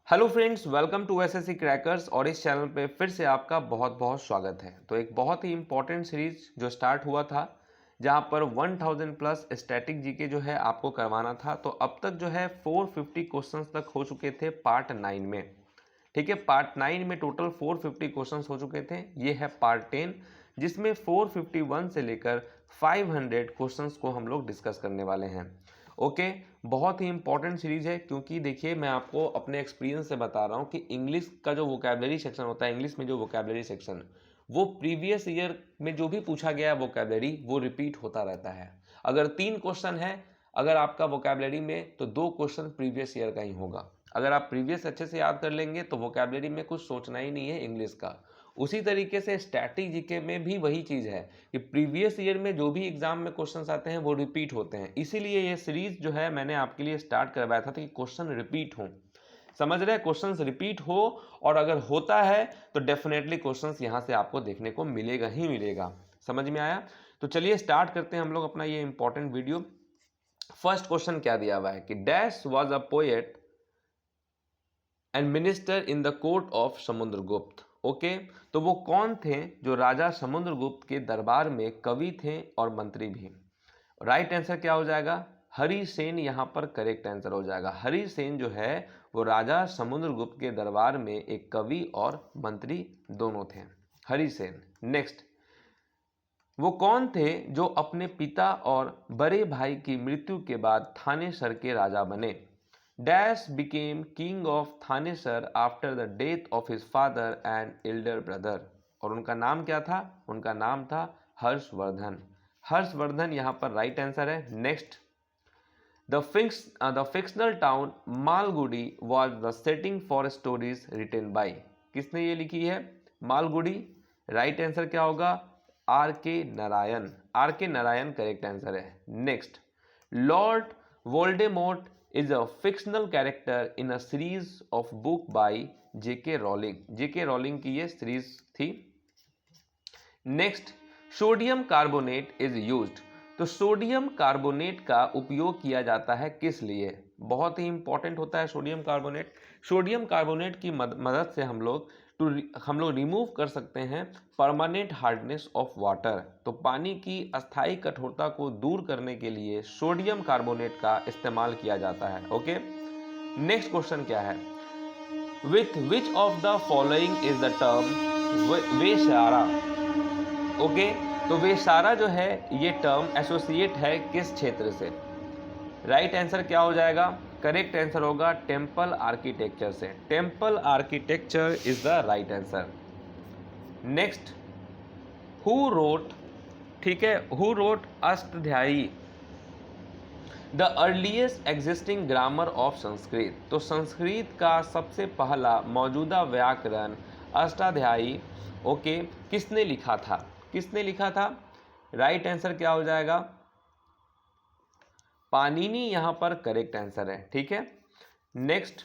Hello friends, welcome to SSC crackers. और इस channel पे फिर से आपका बहुत बहुत स्वागत है। तो एक बहुत ही इंपॉर्टेंट सीरीज जो स्टार्ट हुआ था, जहां पर 1000 प्लस स्टैटिक जीके जो है आपको करवाना था। तो अब तक जो है 450 क्वेश्चंस तक हो चुके थे पार्ट 9 में। ठीक है, पार्ट 9 में टोटल 450 क्वेश्चंस हो चुके थे। ये है पार्ट 10, जिसमें 451 से लेकर 500 क्वेश्चंस को हम लोग डिस्कस करने वाले हैं। ओके, बहुत ही इंपॉर्टेंट सीरीज है, क्योंकि देखिए मैं आपको अपने एक्सपीरियंस से बता रहा हूँ कि इंग्लिश का जो वोकैबलरी सेक्शन होता है, इंग्लिश में जो वोकैबलरी सेक्शन, वो प्रीवियस ईयर में जो भी पूछा गया है वोकैबलरी, वो रिपीट होता रहता है। अगर 3 क्वेश्चन है अगर आपका वोकैबलरी में, तो 2 क्वेश्चन प्रीवियस ईयर का ही होगा। अगर आप प्रीवियस अच्छे से याद कर लेंगे तो वोकैबलरी में कुछ सोचना ही नहीं है इंग्लिश का। उसी तरीके से स्टैटिक जीके में भी वही चीज़ है कि प्रीवियस ईयर में जो भी एग्जाम में क्वेश्चंस आते हैं वो रिपीट होते हैं। इसीलिए ये सीरीज जो है मैंने आपके लिए स्टार्ट करवाया था कि क्वेश्चन रिपीट हो। समझ रहे हैं, क्वेश्चंस रिपीट हो, और अगर होता है तो डेफिनेटली क्वेश्चंस यहाँ से आपको देखने को मिलेगा ही मिलेगा। समझ में आया? तो चलिए स्टार्ट करते हैं हम लोग अपना ये इंपॉर्टेंट वीडियो। फर्स्ट क्वेश्चन क्या दिया हुआ है कि dash was a poet and minister in the court of Samudragupta. Okay, तो वो कौन थे जो राजा समुद्रगुप्त के दरबार में कवि थे और मंत्री भी? राइट आंसर क्या हो जाएगा? हरि सेन यहाँ पर करेक्ट आंसर हो जाएगा। हरि सेन जो है वो राजा समुद्रगुप्त के दरबार में एक कवि और मंत्री दोनों थे। हरि सेन। नेक्स्ट, वो कौन थे जो अपने पिता और बड़े भाई की मृत्यु के बाद थानेसर के राजा बने? Dash became king of Thanesar after the death of his father and Elder brother. और उनका नाम क्या था? उनका नाम था हर्षवर्धन। हर्षवर्धन यहाँ पर राइट आंसर है। Next, the fictional town Malgudi was the setting for stories written by. किसने ये लिखी है? मालगुडी। राइट आंसर क्या होगा? Are K Narayan. R K Narayan correct answer है। Next, lord Voldemort is a fictional character in a series of book by JK Rowling. JK Rowling की ये series थी। नेक्स्ट, सोडियम कार्बोनेट इज यूज्ड। तो सोडियम कार्बोनेट का उपयोग किया जाता है किस लिए? बहुत ही इंपॉर्टेंट होता है सोडियम कार्बोनेट। सोडियम कार्बोनेट की मदद से हम लोग रिमूव कर सकते हैं परमानेंट हार्डनेस ऑफ वाटर। तो पानी की अस्थायी कठोरता को दूर करने के लिए सोडियम कार्बोनेट का इस्तेमाल किया जाता है। ओके, नेक्स्ट क्वेश्चन क्या है? With which of the following is the term Vesara? Okay, तो वेशारा जो है ये टर्म एसोसिएट है किस क्षेत्र से? राइट आंसर क्या हो जाएगा? करेक्ट आंसर होगा टेम्पल आर्किटेक्चर से। Temple architecture is the right answer. Next, who wrote, ठीक है, who wrote Ashtadhyayi, the earliest existing grammar of Sanskrit. तो संस्कृत का सबसे पहला मौजूदा व्याकरण अष्टाध्यायी, ओके, किसने लिखा था? किसने लिखा था? राइट आंसर क्या हो जाएगा? पाणिनि यहाँ पर करेक्ट आंसर है। ठीक है, next,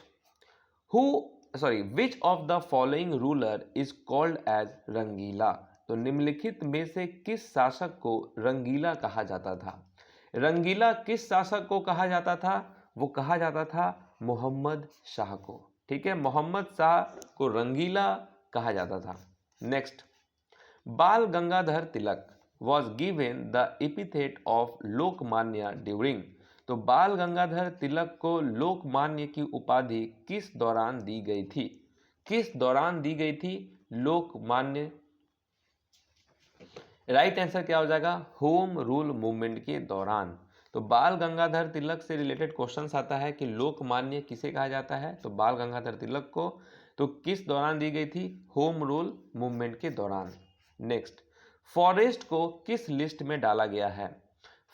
who which of the following ruler is called as Rangila? तो निम्नलिखित में से किस शासक को रंगीला कहा जाता था? रंगीला किस शासक को कहा जाता था? वो कहा जाता था मोहम्मद शाह को। ठीक है, मोहम्मद शाह को रंगीला कहा जाता था। Next, Bal Gangadhar Tilak was given the epithet of Lokmanya during. तो बाल गंगाधर तिलक को लोकमान्य की उपाधि किस दौरान दी गई थी? किस दौरान दी गई थी लोकमान्य? राइट आंसर क्या हो जाएगा? होम रूल मूवमेंट के दौरान। तो बाल गंगाधर तिलक से रिलेटेड क्वेश्चंस आता है कि लोकमान्य किसे कहा जाता है? तो बाल गंगाधर तिलक को। तो किस दौरान दी गई थी? होम रूल मूवमेंट के दौरान। नेक्स्ट, फॉरेस्ट को किस लिस्ट में डाला गया है?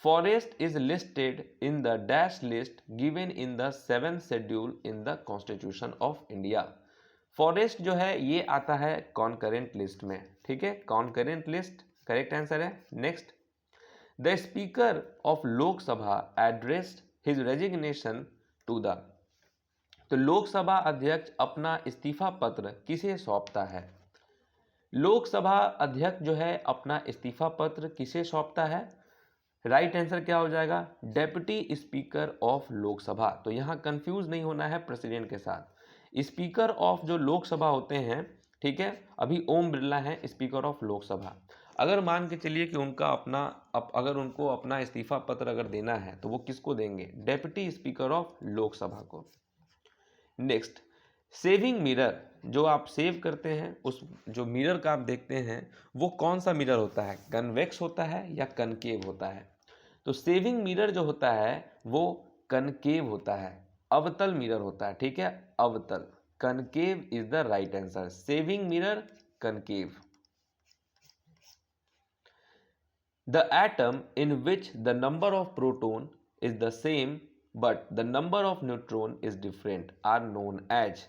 Forest is listed in the dash list given in the 7th schedule in the constitution of India. Forest जो है ये आता है कॉन्करेंट लिस्ट में। ठीक है, कॉन्करेंट लिस्ट करेक्ट आंसर है। Next, the speaker of Lok Sabha addressed his resignation to the. तो लोकसभा अध्यक्ष अपना इस्तीफा पत्र किसे सौंपता है? लोकसभा अध्यक्ष जो है अपना इस्तीफा पत्र किसे सौंपता है? राइट आंसर क्या हो जाएगा? Deputy speaker of Lok Sabha. तो यहाँ कंफ्यूज नहीं होना है प्रेसिडेंट के साथ। स्पीकर ऑफ जो लोकसभा होते हैं, ठीक है, अभी ओम बिरला हैं स्पीकर ऑफ लोकसभा। अगर मान के चलिए कि उनका अपना अगर उनको अपना इस्तीफा पत्र अगर देना है तो वो किसको देंगे? डेप्यूटी स्पीकर ऑफ लोकसभा को। नेक्स्ट, सेविंग मिरर, जो आप सेव करते हैं उस जो मिरर का आप देखते हैं वो कौन सा मिरर होता है? कन्वेक्स होता है या कनकेव होता है? तो सेविंग मिरर जो होता है वो कनकेव होता है, अवतल मिरर होता है, ठीक है, अवतल। Concave is the right answer. Saving mirror, concave. The atom in which the number of proton is the same but the number of neutron is different are known as,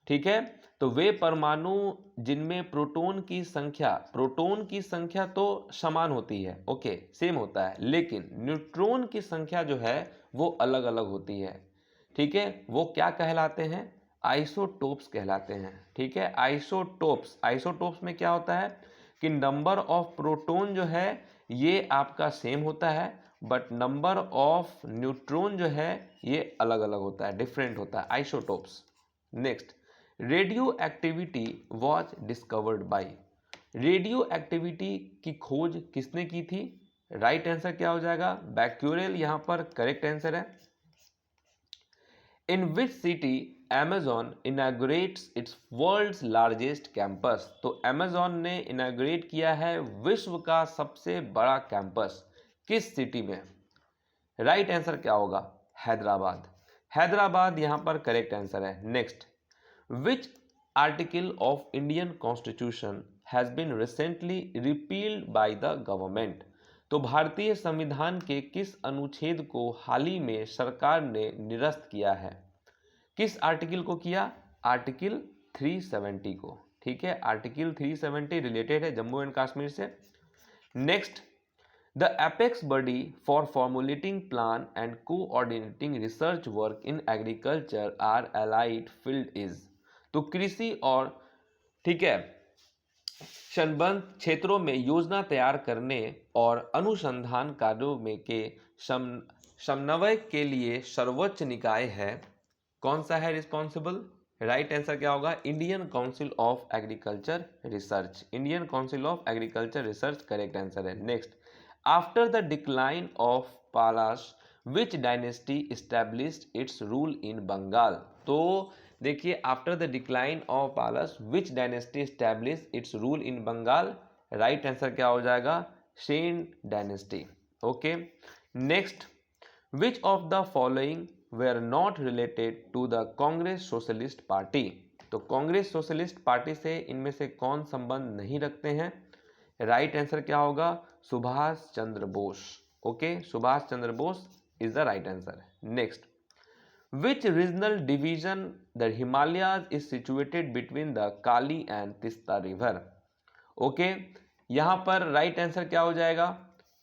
ठीक है, तो वे परमाणु जिनमें प्रोटॉन की संख्या तो समान होती है, ओके, सेम होता है, लेकिन न्यूट्रॉन की संख्या जो है वो अलग अलग होती है, ठीक है, वो क्या कहलाते हैं? आइसोटोप्स कहलाते हैं, ठीक है, आइसोटोप्स में क्या होता है कि नंबर ऑफ प्रोटॉन जो है ये आपका सेम होता है बट नंबर ऑफ न्यूट्रॉन जो है ये अलग अलग होता है, डिफरेंट होता है, isotopes. Next, radio activity was discovered by, radio activity की खोज किसने की थी? राइट आंसर क्या हो जाएगा? बैक्यूरेल यहां पर करेक्ट आंसर है। In which city Amazon inaugurates its world's largest campus, तो Amazon ने इनाग्रेट किया है विश्व का सबसे बड़ा कैंपस, किस सिटी में? राइट आंसर क्या होगा? हैदराबाद। हैदराबाद यहां पर करेक्ट आंसर है। Next, which article of Indian constitution has been recently repealed by the government, तो भारतीय संविधान के किस अनुच्छेद को हाल ही में सरकार ने निरस्त किया है? किस आर्टिकल को किया? आर्टिकल 370 को, ठीक है, आर्टिकल 370 रिलेटेड है जम्मू एंड कश्मीर से। Next, the apex body for formulating plan and coordinating research work in agriculture are allied field is, तो कृषि और, ठीक है, संबद्ध क्षेत्रों में योजना तैयार करने और अनुसंधान कार्यों में के समन्वय के लिए सर्वोच्च निकाय है, कौन सा है रिस्पॉन्सिबल? राइट आंसर क्या होगा? Indian council of agriculture research, Indian council of agriculture research correct answer है। Next, after the decline of Palas which dynasty established its rule in Bengal, तो देखिए after the decline of Palas which dynasty established its rule in Bengal, right answer क्या हो जाएगा? Sen dynasty, okay. Next, which of the following were not related to the Congress socialist party, तो Congress socialist party से इनमें से कौन संबंध नहीं रखते हैं? राइट आंसर क्या होगा? Subhash Chandra Bose, okay, Subhash Chandra Bose is the right answer. Next, which regional division the Himalayas is situated between the Kali and Teesta river, okay, यहां पर राइट आंसर क्या हो जाएगा?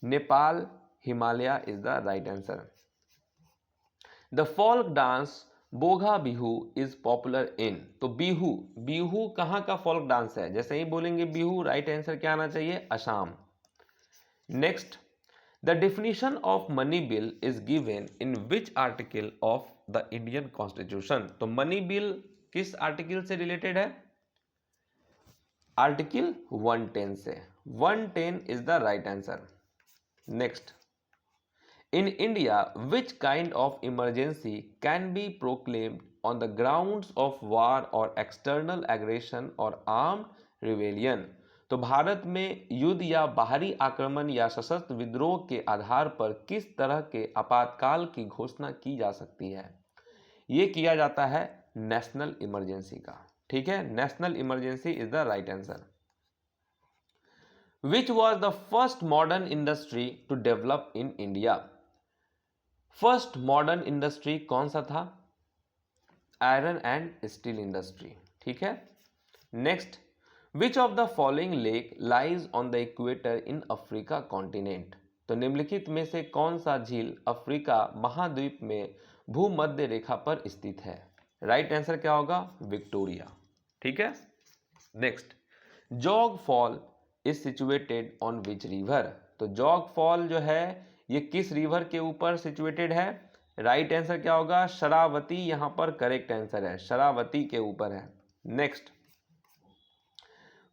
Nepal Himalaya is the right answer. The folk dance Bohag Bihu is popular in, तो बिहू, बिहू कहाँ का फोल्क डांस है? जैसे ही बोलेंगे बिहू, राइट आंसर क्या आना चाहिए? Assam. Next, the definition of money bill is given in which article of the Indian constitution, तो मनी बिल किस आर्टिकल से रिलेटेड है? आर्टिकल 110 से, 110 is the right answer. Next, in India, which kind of emergency can be proclaimed on the grounds of war or external aggression or armed rebellion, तो भारत में युद्ध या बाहरी आक्रमण या सशस्त्र विद्रोह के आधार पर किस तरह के आपातकाल की घोषणा की जा सकती है? ये किया जाता है नेशनल इमरजेंसी का, ठीक है, national emergency is the right answer. Which was the first modern industry to develop in India? First modern industry कौन सा था? आयरन एंड स्टील इंडस्ट्री, ठीक है। Next, which of the following lake lies on the equator in Africa continent, तो निम्नलिखित में से कौन सा झील अफ्रीका महाद्वीप में भूमध्य रेखा पर स्थित है? राइट आंसर क्या होगा? विक्टोरिया, ठीक है। Next, jog fall is situated on which river, तो जॉग फॉल जो है ये किस रिवर के ऊपर सिचुएटेड है? राइट आंसर क्या होगा? शरावती यहाँ पर करेक्ट आंसर है, शरावती के ऊपर है। Next,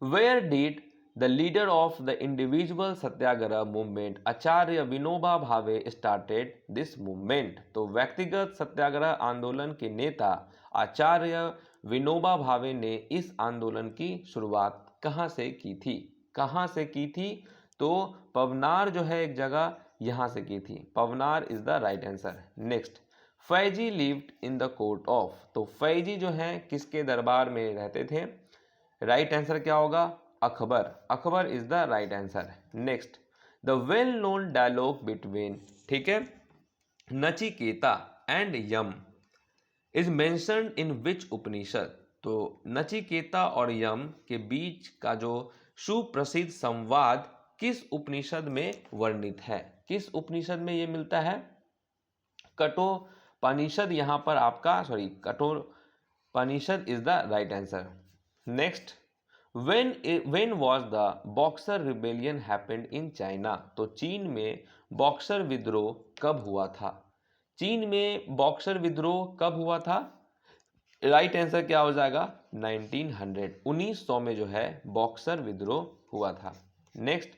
where did the leader of the individual satyagraha movement Acharya Vinoba Bhave started this movement? तो व्यक्तिगत सत्याग्रह आंदोलन के नेता आचार्य विनोबा भावे ने इस आंदोलन की शुरुआत कहाँ से की थी? कहाँ से की थी? तो पवनार जो है एक जगह, यहाँ से की थी। Paunar is the right answer. Next, Faizi lived in the court of? तो फैजी जो है किसके दरबार में रहते थे? राइट आंसर क्या होगा? Akbar. Akbar is the right answer. Next, the well known dialogue between, ठीक है, Nachiketa and Yama is mentioned in which Upanishad? तो नचिकेता और यम के बीच का जो सुप्रसिद्ध संवाद किस उपनिषद में वर्णित है? किस उपनिषद में ये मिलता है? कठोपनिषद यहाँ पर आपका, sorry, Kathopanishad is the right answer. Next, when was the boxer rebellion happened in China? तो चीन में बॉक्सर विद्रोह कब हुआ था? चीन में बॉक्सर विद्रोह कब हुआ था? राइट आंसर क्या हो जाएगा? 1900 में जो है बॉक्सर विद्रोह हुआ था। Next,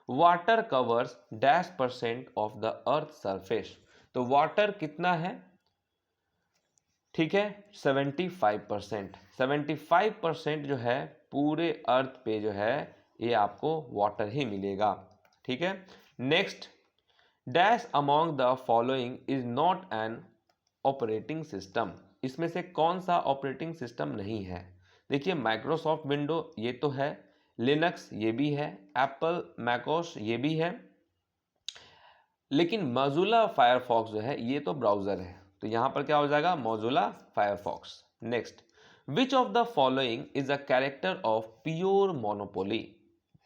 water covers -% of the earth surface? तो वाटर कितना है? ठीक है, 75%। 75% जो है पूरे अर्थ पे जो है ये आपको वाटर ही मिलेगा। ठीक है। Next, dash among the following is not an operating system? इसमें से कौन सा ऑपरेटिंग सिस्टम नहीं है? देखिए, माइक्रोसॉफ्ट विंडो ये तो है, लिनक्स ये भी है, एप्पल मैकोस ये भी है, लेकिन मोज़िला फायरफॉक्स जो है ये तो ब्राउजर है, तो यहां पर क्या हो जाएगा? Mozilla Firefox. Next, which of the following is a character of pure monopoly?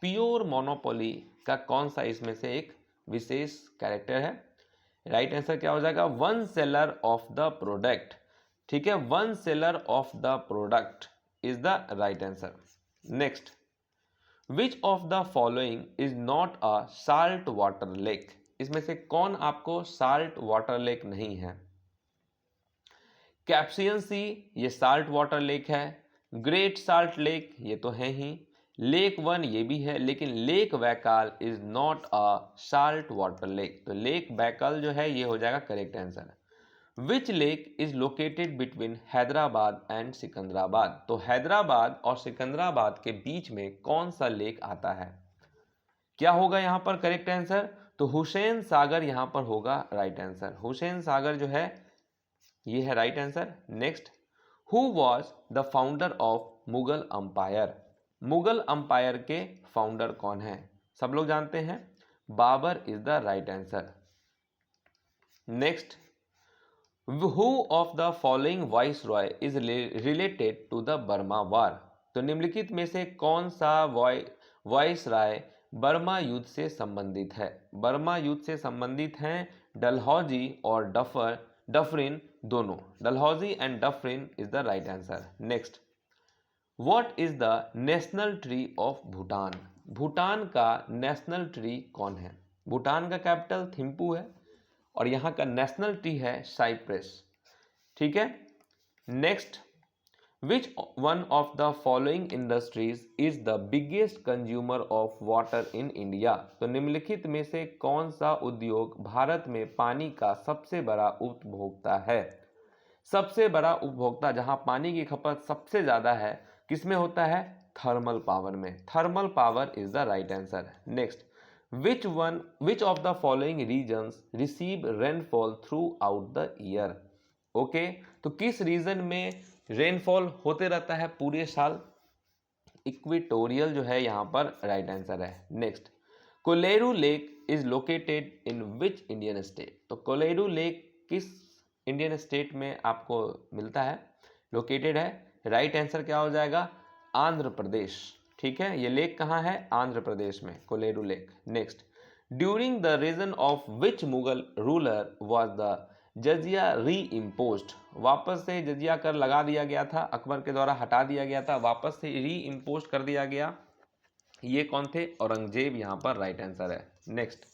Pure monopoly का कौन सा इसमें से एक विशेष कैरेक्टर है? राइट आंसर क्या हो जाएगा? One seller of the product. ठीक है, one seller of the product is the right answer. Next, which of the following is not a salt water lake? इसमें से कौन आपको साल्ट वाटर लेक नहीं है? कैप्सियन सी ये साल्ट वाटर लेक है, ग्रेट साल्ट लेक ये तो है ही, लेक वन ये भी है, लेकिन lake Baikal is not a salt water lake. तो लेक बैकाल जो है ये हो जाएगा correct answer. Which lake is located between Hyderabad and Secunderabad? तो हैदराबाद और सिकंदराबाद के बीच में कौन सा लेक आता है? क्या होगा यहाँ पर करेक्ट आंसर? तो हुसैन सागर यहाँ पर होगा राइट आंसर। हुसैन सागर जो है ये है right answer. Next, who was the founder of Mughal empire? Mughal empire के फाउंडर कौन है? सब लोग जानते हैं, Babur is the right answer. Next, who of the following viceroy is related to the Burma war? तो निम्नलिखित में से कौन सा वाइस राय बर्मा युद्ध से संबंधित है? बर्मा युद्ध से संबंधित हैं डलहौजी और डफरिन दोनों। Dalhousie and Dufferin is the right answer. Next, what is the national tree of Bhutan? Bhutan का नेशनल ट्री कौन है? भूटान का कैपिटल थिम्पू है और यहाँ का नेशनल ट्री है साइप्रस। ठीक है। Next, which one of the following industries is the biggest consumer of water in India? तो निम्नलिखित में से कौन सा उद्योग भारत में पानी का सबसे बड़ा उपभोक्ता है? सबसे बड़ा उपभोक्ता जहां पानी की खपत सबसे ज्यादा है किसमें होता है? थर्मल पावर में। Thermal power is the right answer. Next, which of the following regions receive rainfall throughout the year? Okay, तो किस रीजन में रेनफॉल होते रहता है पूरे साल? इक्वेटोरियल जो है यहाँ पर राइट आंसर है। Next, Kolleru lake is located in which Indian state? तो कोलेरू लेक किस इंडियन स्टेट में आपको मिलता है, लोकेटेड है? राइट आंसर क्या हो जाएगा? आंध्र प्रदेश। ठीक है, ये लेक कहाँ है? आंध्र प्रदेश में, Kolleru lake. Next, during the region of which Mughal ruler was the jizya reimposed? वापस से जजिया कर लगा दिया गया था, अकबर के द्वारा हटा दिया गया था, वापस से री इम्पोज कर दिया गया। ये कौन थे? औरंगजेब यहाँ पर राइट आंसर है। Next,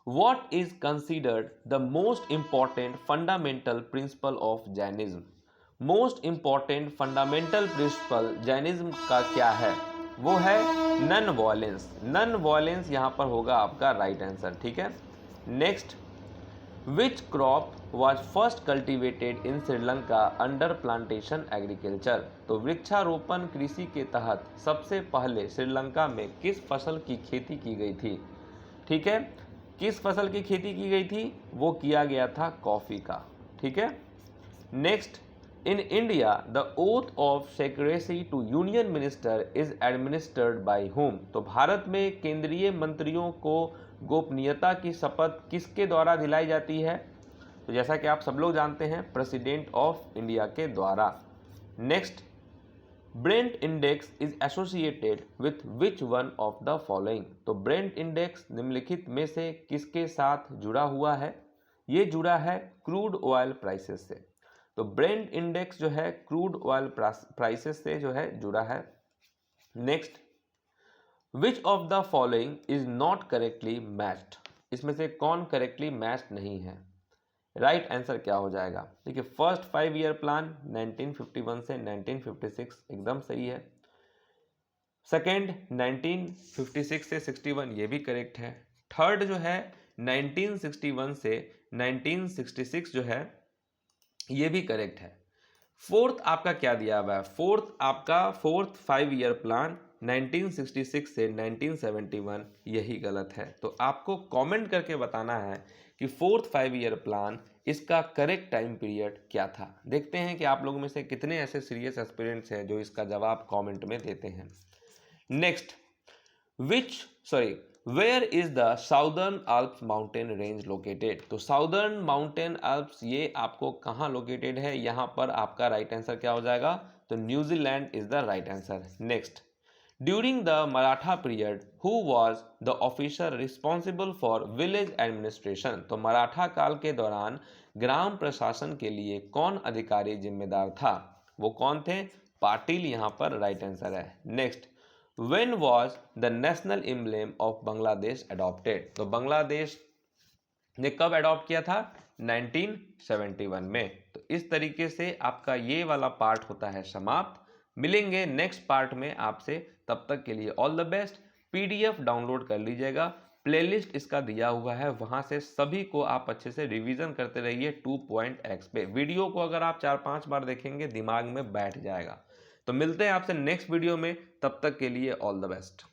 What is considered the most important fundamental principle of Jainism? Most important fundamental principle Jainism का क्या है? वो है नन वॉयलेंस। नन वॉयलेंस यहाँ पर होगा आपका राइट आंसर, ठीक है। Next, which crop was first cultivated in Sri Lanka under plantation agriculture? तो वृक्षारोपण कृषि के तहत सबसे पहले श्रीलंका में किस फसल की खेती की गई थी? ठीक है, किस फसल की खेती की गई थी? वो किया गया था कॉफ़ी का, ठीक है। Next, in India the oath of secrecy to union minister is administered by whom? तो भारत में केंद्रीय मंत्रियों को गोपनीयता की शपथ किसके द्वारा दिलाई जाती है? तो जैसा कि आप सब लोग जानते हैं, प्रेसिडेंट ऑफ इंडिया के द्वारा। Next, Brent index is associated with which one of the following? तो ब्रेंट इंडेक्स निम्नलिखित में से किसके साथ जुड़ा हुआ है? ये जुड़ा है क्रूड ऑयल प्राइसेस से। तो ब्रेंट इंडेक्स जो है क्रूड ऑयल प्राइसेस से जो है जुड़ा है। Next, which of the following is not correctly matched? इसमें से कौन करेक्टली मैच्ड नहीं है? राइट आंसर क्या हो जाएगा? देखिए, फर्स्ट 5 ईयर प्लान 1951 से 1956 एकदम सही है। सेकेंड 1956 से 61 ये भी करेक्ट है। थर्ड जो है 1961 से 1966 जो है ये भी करेक्ट है। फोर्थ आपका क्या दिया हुआ है? फोर्थ 5 ईयर प्लान 1966 से 1971 यही गलत है। तो आपको कमेंट करके बताना है कि फोर्थ 5 ईयर प्लान इसका करेक्ट टाइम पीरियड क्या था। देखते हैं कि आप लोगों में से कितने ऐसे सीरियस एस्पिरेंट्स हैं जो इसका जवाब कमेंट में देते हैं। Next, where is the southern Alps mountain range located? तो साउदर्न माउंटेन अल्प्स ये आपको कहाँ लोकेटेड है? यहाँ पर आपका राइट आंसर क्या हो जाएगा? तो New Zealand is the right answer. Next, during the Maratha period who was the officer responsible for village administration? तो मराठा काल के दौरान ग्राम प्रशासन के लिए कौन अधिकारी जिम्मेदार था? वो कौन थे? पाटिल यहाँ पर राइट आंसर है। Next, When was the national emblem of Bangladesh adopted? तो बांग्लादेश ने कब अडॉप्ट किया था? 1971 में। तो इस तरीके से आपका ये वाला पार्ट होता है समाप्त। मिलेंगे नेक्स्ट पार्ट में आपसे, तब तक के लिए all the best. PDF download कर लीजिएगा, प्लेलिस्ट इसका दिया हुआ है, वहां से सभी को आप अच्छे से रिवीजन करते रहिए 2.x पे। वीडियो को अगर आप 4-5 बार देखेंगे दिमाग में बैठ जाएगा। तो मिलते हैं आपसे नेक्स्ट वीडियो में, तब तक के लिए ऑल द बेस्ट।